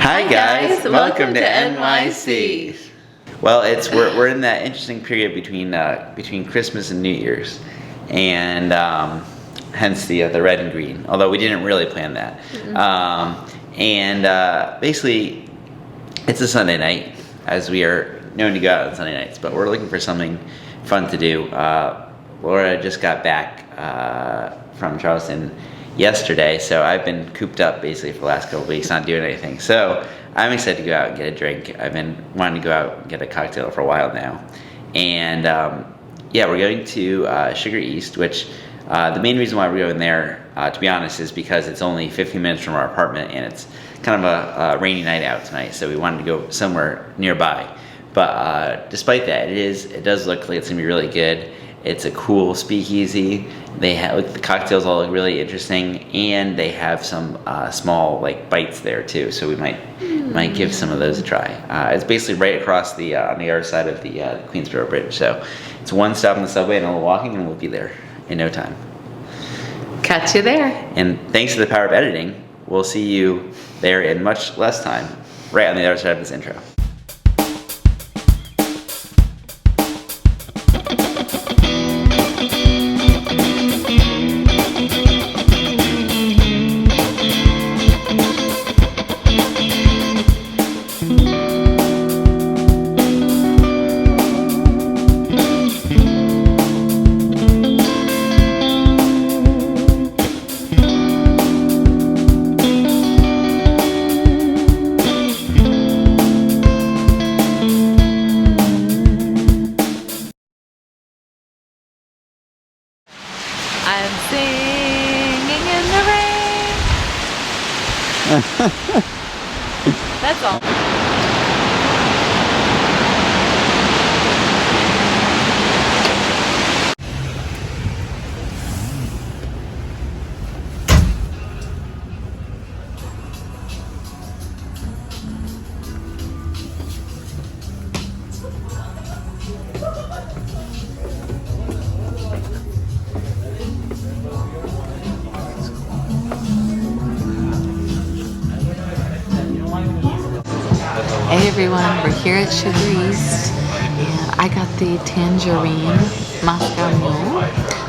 Hi guys, welcome to NYC. Well, we're in that interesting period between Christmas and New Year's, and hence the red and green. Although we didn't really plan that. Basically, it's a Sunday night, as we are known to go out on Sunday nights. But we're looking for something fun to do. Laura just got back from Charleston yesterday, so I've been cooped up basically for the last couple of weeks, not doing anything. So I'm excited to go out and get a drink. I've been wanting to go out and get a cocktail for a while now. And yeah, we're going to Sugar East, which the main reason why we're going there, to be honest, is because it's only 15 minutes from our apartment and it's kind of a rainy night out tonight, so we wanted to go somewhere nearby. But despite that, it does look like it's gonna be really good. It's a cool speakeasy. They have the cocktails all look really interesting, and they have some small bites there too. So we might give some of those a try. It's basically right across the on the other side of the Queensboro Bridge. So it's one stop on the subway and a little walking, and we'll be there in no time. Catch you there. And thanks to the power of editing, we'll see you there in much less time, right on the other side of this intro. I'm singing in the rain. That's all. Hey everyone, we're here at Sugar East, and I got the tangerine Moscow Mule.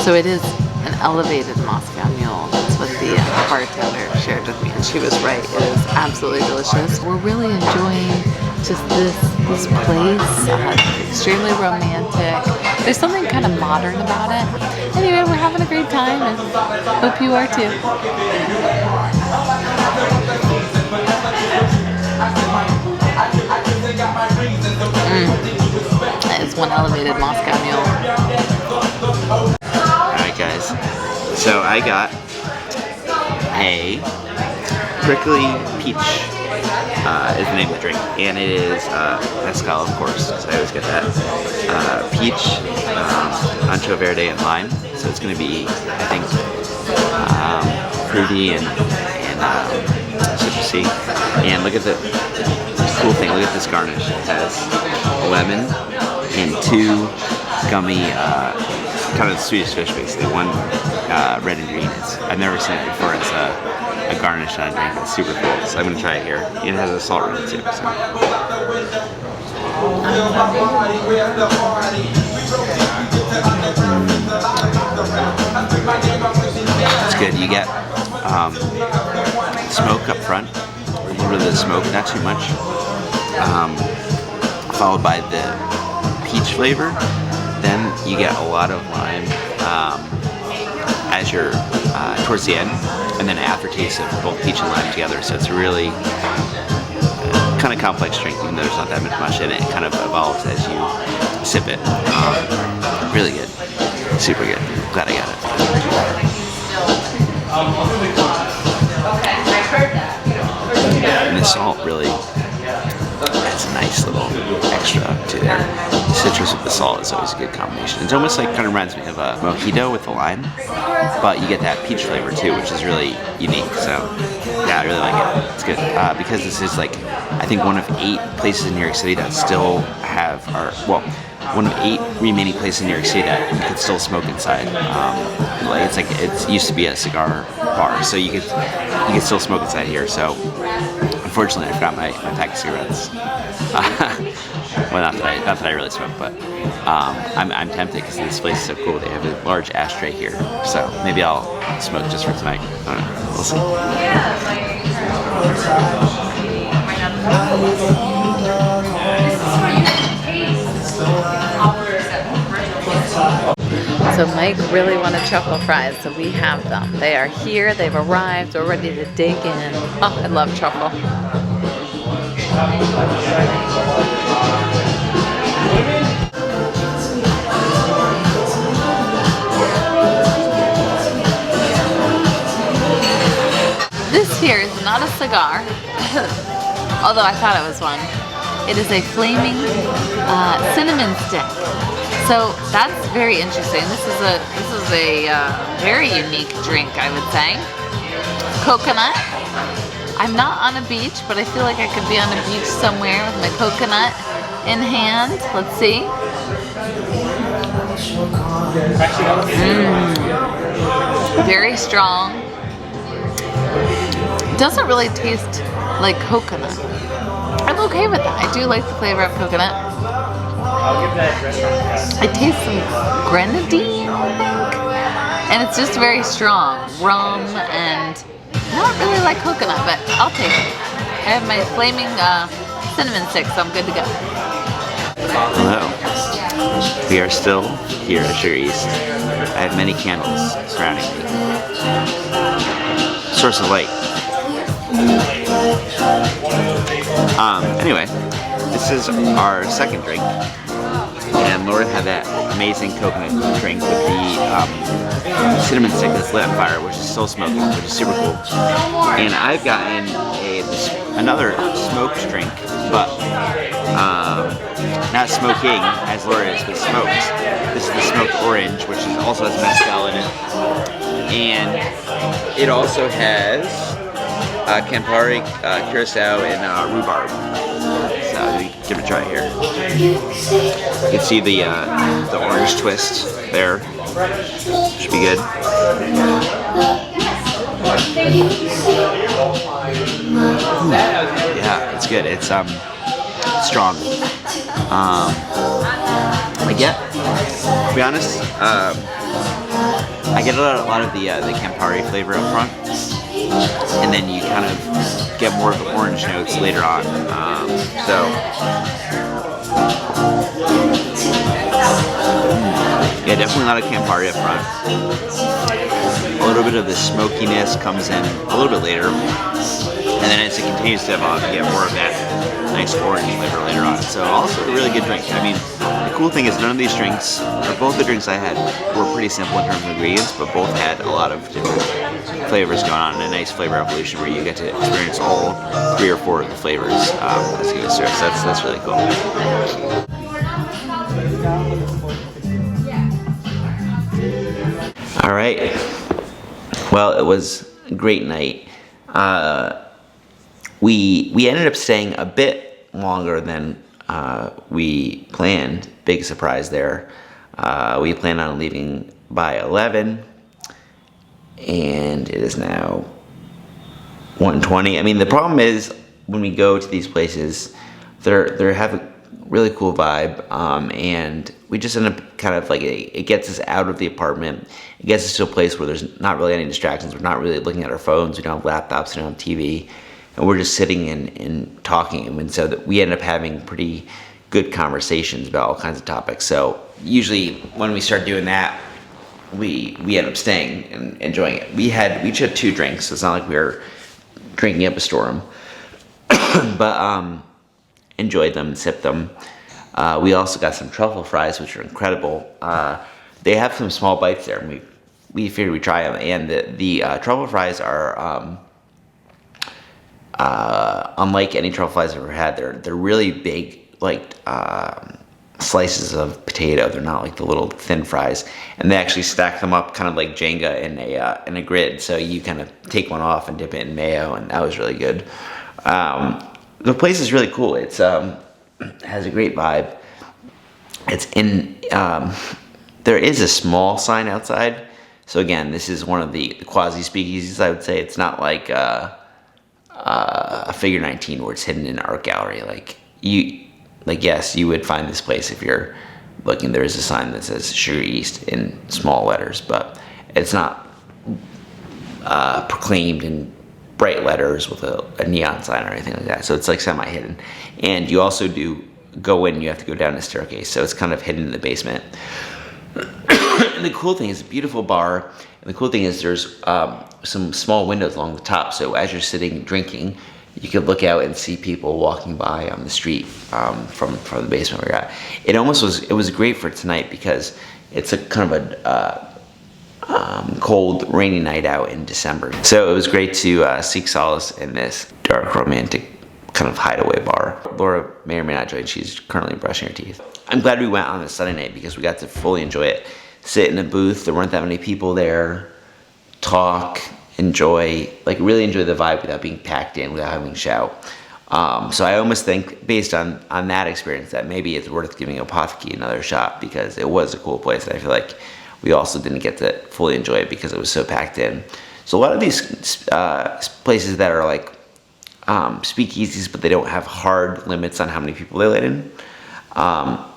So it is an elevated Moscow Mule. That's what the bartender shared with me, and she was right. It is absolutely delicious. We're really enjoying just this place. Extremely romantic. There's something kind of modern about it. Anyway, we're having a great time, and hope you are too. That is one elevated Moscow Mule. Alright guys, so I got a prickly peach is the name of the drink, and it is mezcal, of course, so I always get that. Peach, ancho verde, and lime, so it's going to be, I think, fruity and citrusy. And look at the cool thing, look at this garnish. It has lemon and two gummy, kind of Swedish fish basically. One red and green. I've never seen it before as a garnish on a drink. It's super cool, so I'm going to try it here. It has a salt rim too. So. It's good. You get smoke up front, a little bit of the smoke, not too much, followed by the peach flavor. Then you get a lot of lime as you're towards the end, and then an aftertaste of both peach and lime together. So it's a really kind of complex drink, even though there's not that much in it. It kind of evolves as you sip it. Really good, super good. Glad I got it. And the salt really adds a nice little extra to there. The citrus with the salt is always a good combination. It's almost kind of reminds me of a mojito with the lime, but you get that peach flavor too, which is really unique. So yeah, I really like it. It's good because this is I think one of 8 places in New York City that still have one of 8 remaining places in New York City that you could still smoke inside. It used to be a cigar bar, so you could still smoke inside here. So Unfortunately, I forgot my pack of cigarettes. Well, not that I really smoke, but I'm tempted because this place is so cool. They have a large ashtray here, so maybe I'll smoke just for tonight. I don't know. We'll see. So Mike really wanted truffle fries, so we have them. They are here, they've arrived, we're ready to dig in. Oh, I love truffle. This here is not a cigar, although I thought it was one. It is a flaming cinnamon stick. So that's very interesting. This is a very unique drink, I would say. Coconut. I'm not on a beach, but I feel like I could be on a beach somewhere with my coconut in hand. Let's see. Very strong. It doesn't really taste like coconut. I'm okay with that. I do like the flavor of coconut. I taste some grenadine, I think. And it's just very strong. Rum and not really like coconut, but I'll take it. I have my flaming cinnamon stick, so I'm good to go. Hello. We are still here at Sugar East. I have many candles surrounding me. Source of light. Anyway, this is our second drink. And Laura had that amazing coconut drink with the cinnamon stick that's lit on fire, which is still smoking, which is super cool. And I've gotten another smoked drink, but not smoking as Laura is, but smoked. This is the smoked orange, which also has mezcal in it. And it also has Campari, Curacao, and rhubarb. So we give it a try here. You can see the orange twist there. Should be good. Yeah, it's good. It's strong. To be honest, I get a lot of the Campari flavor up front, and then you kind of get more of the orange notes later on. Yeah, definitely not a Campari up front. A little bit of the smokiness comes in a little bit later, and then as it continues to evolve, you get more of that nice orange flavor later on. So also a really good drink. I mean, the cool thing is none of these drinks, or both the drinks I had, were pretty simple in terms of ingredients, but both had a lot of different flavors going on, and a nice flavor evolution where you get to experience all 3 or 4 of the flavors as you go through. So that's really cool. All right. Well, it was a great night. We ended up staying a bit longer than we planned. Big surprise there. We planned on leaving by 11, and it is now 1:20. I mean, the problem is when we go to these places, they have a really cool vibe, and we just end up kind of like it gets us out of the apartment. It gets us to a place where there's not really any distractions. We're not really looking at our phones. We don't have laptops. We don't have TV. And we're just sitting and talking. And so that we end up having pretty good conversations about all kinds of topics. So usually when we start doing that, we end up staying and enjoying it. We each had 2 drinks, so it's not like we were drinking up a storm. But enjoyed them, sipped them. We also got some truffle fries, which are incredible. They have some small bites there, and we figured we'd try them. And the truffle fries are unlike any truffle fries I've ever had. They're really big, like slices of potato. They're not like the little thin fries, and they actually stack them up kind of like Jenga in a grid. So you kind of take one off and dip it in mayo, and that was really good. The place is really cool. It's has a great vibe. It's in there is a small sign outside. So again, this is one of the quasi speakeasies. I would say it's not like a figure 19 where it's hidden in an art gallery. Yes, you would find this place if you're looking. There is a sign that says Sugar East in small letters, but it's not proclaimed in bright letters with a neon sign or anything like that. So it's like semi-hidden. And you also do go in, you have to go down the staircase. So it's kind of hidden in the basement. And the cool thing is, it's a beautiful bar. And the cool thing is there's some small windows along the top. So as you're sitting drinking, you could look out and see people walking by on the street from the basement where you're at. It was great for tonight because it's a kind of a cold, rainy night out in December. So it was great to seek solace in this dark, romantic kind of hideaway bar. Laura may or may not join. She's currently brushing her teeth. I'm glad we went on this Sunday night because we got to fully enjoy it. Sit in a booth. There weren't that many people there. Talk, enjoy, really enjoy the vibe without being packed in, without having to shout. So I almost think, based on that experience, that maybe it's worth giving Apotheke another shot because it was a cool place. And I feel like we also didn't get to fully enjoy it because it was so packed in. So a lot of these places that are like speakeasies, but they don't have hard limits on how many people they let in,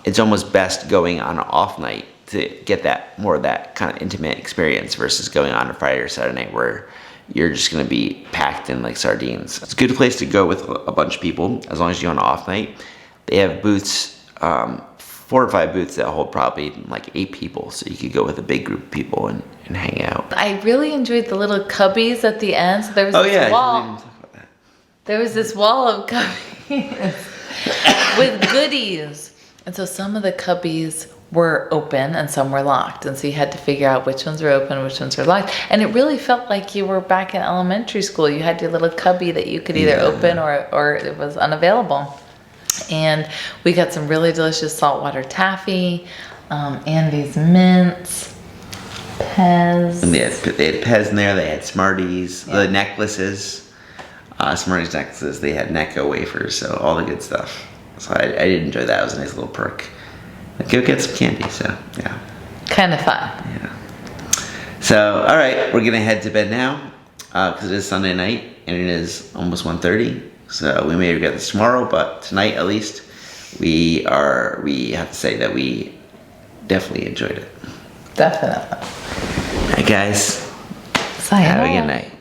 it's almost best going on an off night to get that more of that kind of intimate experience versus going on a Friday or Saturday night where you're just going to be packed in like sardines. It's a good place to go with a bunch of people as long as you're on an off night. They have booths, 4 or 5 booths that hold probably like 8 people, so you could go with a big group of people and hang out. I really enjoyed the little cubbies at the end. So there was this wall. There was this wall of cubbies with goodies. And so some of the cubbies were open and some were locked. And so you had to figure out which ones were open, which ones were locked. And it really felt like you were back in elementary school. You had your little cubby that you could either open or it was unavailable. And we got some really delicious saltwater taffy, Andy's mints, Pez. And they had Pez in there, they had Smarties, the necklaces, Smarties necklaces, they had Necco wafers, so all the good stuff. So I did enjoy that. It was a nice little perk. Go get some candy, so yeah. Kind of fun. Yeah. So, all right, we're gonna head to bed now because it is Sunday night and it is almost 1:30. So we may regret this tomorrow, but tonight at least we have to say that we definitely enjoyed it. Definitely. All right, guys. Sayonara. Have a good night.